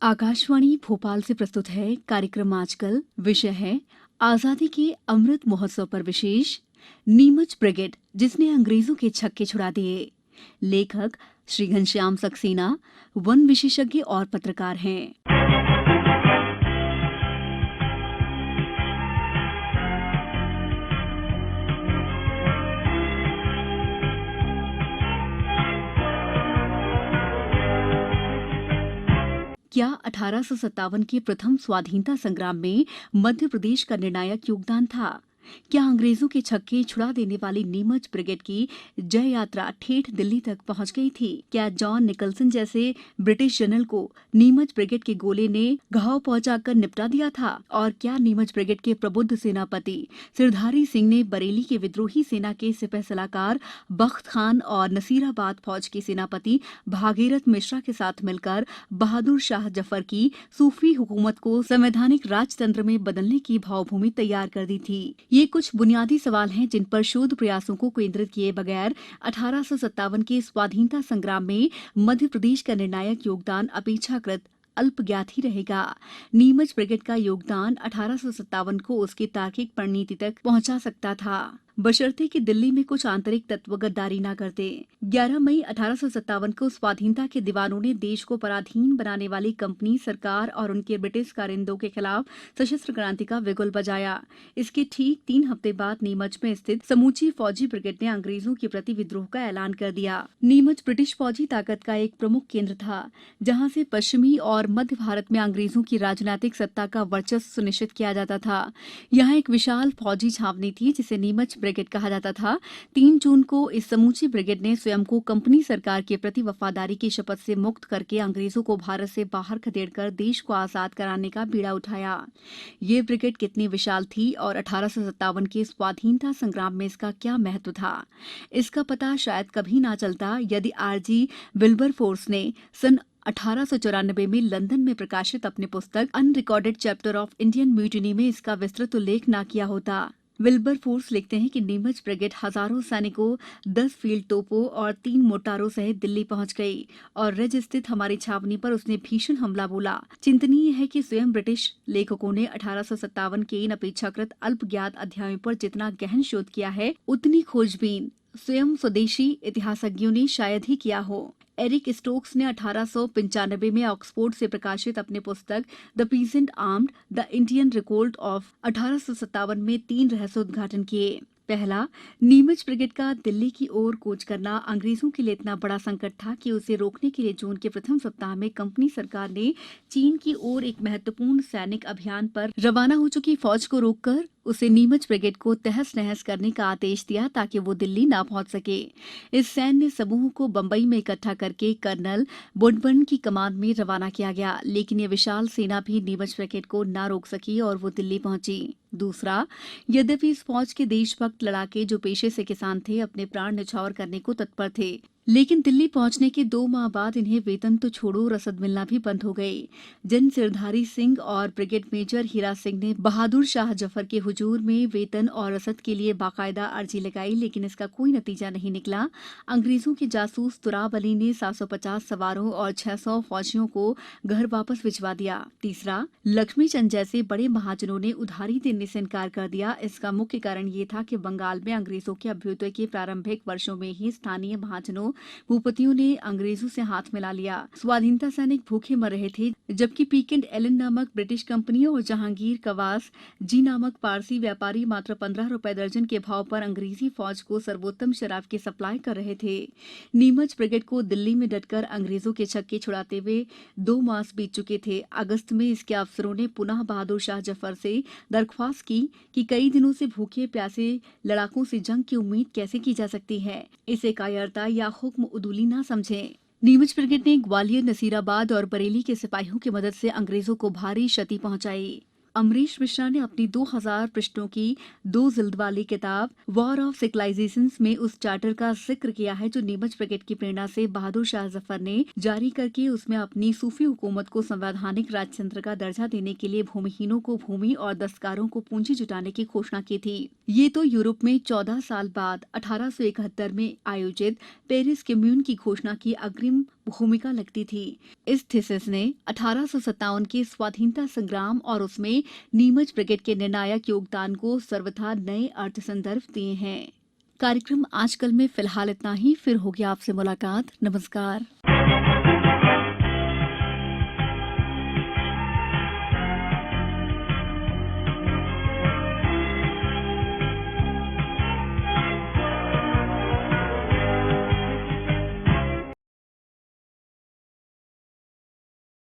आकाशवाणी भोपाल से प्रस्तुत है कार्यक्रम आजकल। विषय है आजादी के अमृत महोत्सव पर विशेष नीमच ब्रिगेड जिसने अंग्रेजों के छक्के छुड़ा दिए। लेखक श्री घनश्याम सक्सेना वन विशेषज्ञ और पत्रकार हैं। क्या 1857 के प्रथम स्वाधीनता संग्राम में मध्य प्रदेश का निर्णायक योगदान था? क्या अंग्रेजों के छक्के छुड़ा देने वाली नीमच ब्रिगेड की जय यात्रा ठेठ दिल्ली तक पहुंच गई थी? क्या जॉन निकलसन जैसे ब्रिटिश जनरल को नीमच ब्रिगेड के गोले ने घाव पहुंचाकर निपटा दिया था? और क्या नीमच ब्रिगेड के प्रबुद्ध सेनापति सिरधारी सिंह ने बरेली के विद्रोही सेना के सिपह सलाहकार बख्त खान और नसीराबाद फौज के सेनापति भागीरथ मिश्रा के साथ मिलकर बहादुर शाह जफर की सूफी हुकूमत को संवैधानिक राजतंत्र में बदलने की भावभूमि तैयार कर दी थी? ये कुछ बुनियादी सवाल हैं जिन पर शोध प्रयासों को केंद्रित किए बगैर 1857 के स्वाधीनता संग्राम में मध्य प्रदेश का निर्णायक योगदान अपेक्षाकृत अल्प ज्ञात ही रहेगा। नीमच ब्रिगेड का योगदान 1857 को उसकी तार्किक परिणति तक पहुंचा सकता था, बशर्ते कि दिल्ली में कुछ आंतरिक तत्व गद्दारी न करते। 11 मई 1857 को स्वाधीनता के दीवानों ने देश को पराधीन बनाने वाली कंपनी सरकार और उनके ब्रिटिश कारिंदों के खिलाफ सशस्त्र क्रांति का बिगुल बजाया। इसके ठीक 3 हफ्ते बाद नीमच में स्थित समूची फौजी ब्रिगेड ने अंग्रेजों के प्रति विद्रोह का ऐलान कर दिया। नीमच ब्रिटिश फौजी ताकत का एक प्रमुख केंद्र था, जहां से पश्चिमी और मध्य भारत में अंग्रेजों की राजनीतिक सत्ता का वर्चस्व सुनिश्चित किया जाता था। यहाँ एक विशाल फौजी छावनी थी जिसे नीमच ब्रिगेड कहा जाता था। 3 जून को इस समूची ब्रिगेड ने स्वयं को कंपनी सरकार के प्रति वफादारी की शपथ से मुक्त करके अंग्रेजों को भारत से बाहर खदेड़कर देश को आजाद कराने का बीड़ा उठाया। ये ब्रिगेड कितनी विशाल थी और 1857 के स्वाधीनता संग्राम में इसका क्या महत्व था, इसका पता शायद कभी ना चलता यदि आरजी विल्बरफोर्स ने सन 1894 में लंदन में प्रकाशित अपनी पुस्तक unrecorded chapter of Indian mutiny में इसका विस्तृत उल्लेख न किया होता। विल्बरफोर्स लिखते हैं कि नीमच ब्रिगेड हजारों सैनिकों, 10 फील्ड तोपों और 3 मोर्टारों सहित दिल्ली पहुंच गई और रज स्थित हमारी छावनी पर उसने भीषण हमला बोला। चिंतनीय है कि स्वयं ब्रिटिश लेखकों ने 1857 के इन अपेक्षाकृत अल्प ज्ञात अध्यायों पर जितना गहन शोध किया है, उतनी खोजबीन स्वयं स्वदेशी इतिहासज्ञों ने शायद ही किया हो। एरिक स्टोक्स ने 1895 में ऑक्सफोर्ड से प्रकाशित अपनी पुस्तक the pheasant armed the Indian revolt of 1857 में 3 रहस्योद्घाटन किए। पहला, नीमच ब्रिगेड का दिल्ली की ओर कूच करना अंग्रेजों के लिए इतना बड़ा संकट था कि उसे रोकने के लिए जून के प्रथम सप्ताह में कंपनी सरकार ने चीन की ओर एक महत्वपूर्ण सैनिक अभियान पर रवाना हो चुकी फौज को रोककर उसे नीमच ब्रिगेड को तहस नहस करने का आदेश दिया ताकि वो दिल्ली ना पहुंच सके। इस सैन्य समूह को बंबई में इकट्ठा करके कर्नल वुडबर्न की कमान में रवाना किया गया, लेकिन ये विशाल सेना भी नीमच ब्रिगेड को ना रोक सकी और वो दिल्ली पहुंची। दूसरा, यद्यपि इस फौज के देशभक्त लड़ाके जो पेशे से किसान थे अपने प्राण न्यौछावर करने को तत्पर थे, लेकिन दिल्ली पहुंचने के 2 माह बाद इन्हें वेतन तो छोड़ो रसद मिलना भी बंद हो गई। जन सिरधारी सिंह और ब्रिगेड मेजर हीरा सिंह ने बहादुर शाह जफर के हुजूर में वेतन और रसद के लिए बाकायदा अर्जी लगाई, लेकिन इसका कोई नतीजा नहीं निकला। अंग्रेजों के जासूस तुराब अली ने 750 सवारों और 600 फौजियों को घर वापस भिजवा दिया। तीसरा, लक्ष्मी चंद जैसे बड़े महाजनों ने उधारी देने से इनकार कर दिया। इसका मुख्य कारण ये था कि बंगाल में अंग्रेजों के अभ्युदय के प्रारंभिक वर्षों में ही स्थानीय महाजनों भूपतियों ने अंग्रेजों से हाथ मिला लिया। स्वाधीनता सैनिक भूखे मर रहे थे, जबकि पीक एंड एलन नामक ब्रिटिश कंपनी और जहांगीर कवास जी नामक पारसी व्यापारी मात्र 15 रुपए दर्जन के भाव पर अंग्रेजी फौज को सर्वोत्तम शराब की सप्लाई कर रहे थे। नीमच ब्रिगेड को दिल्ली में डटकर अंग्रेजों के छक्के छुड़ाते हुए 2 मास बीत चुके थे। अगस्त में इसके अफसरों ने पुनः बहादुर शाह जफर से दरख्वास्त की कि कई दिनों से भूखे प्यासे लड़ाकों से जंग की उम्मीद कैसे की जा सकती है, इसे कायरता या हुक्म उदूली ना समझें। नीमच ब्रिगेड ने ग्वालियर, नसीराबाद और बरेली के सिपाहियों की मदद से अंग्रेजों को भारी क्षति पहुंचाई। अमरीश मिश्रा ने अपनी 2000 पृष्ठों की 2 जिल्द वाली किताब वॉर ऑफ सिविलाइजेशंस में उस चार्टर का जिक्र किया है जो नीमच ब्रिगेड की प्रेरणा से बहादुर शाह जफर ने जारी करके उसमें अपनी सूफी हुकूमत को संवैधानिक राजतंत्र का दर्जा देने के लिए भूमिहीनों को भूमि और दस्तकारों को पूंजी जुटाने की घोषणा की थी। ये तो यूरोप में 14 साल बाद 1871 में आयोजित पेरिस कम्यून की घोषणा की अग्रिम भूमिका लगती थी। इस थीसिस ने 1857 के स्वाधीनता संग्राम और उसमें नीमच ब्रिगेड के निर्णायक योगदान को सर्वथा नए अर्थ संदर्भ दिए हैं। कार्यक्रम आजकल में फिलहाल इतना ही। फिर होगी आपसे मुलाकात। नमस्कार।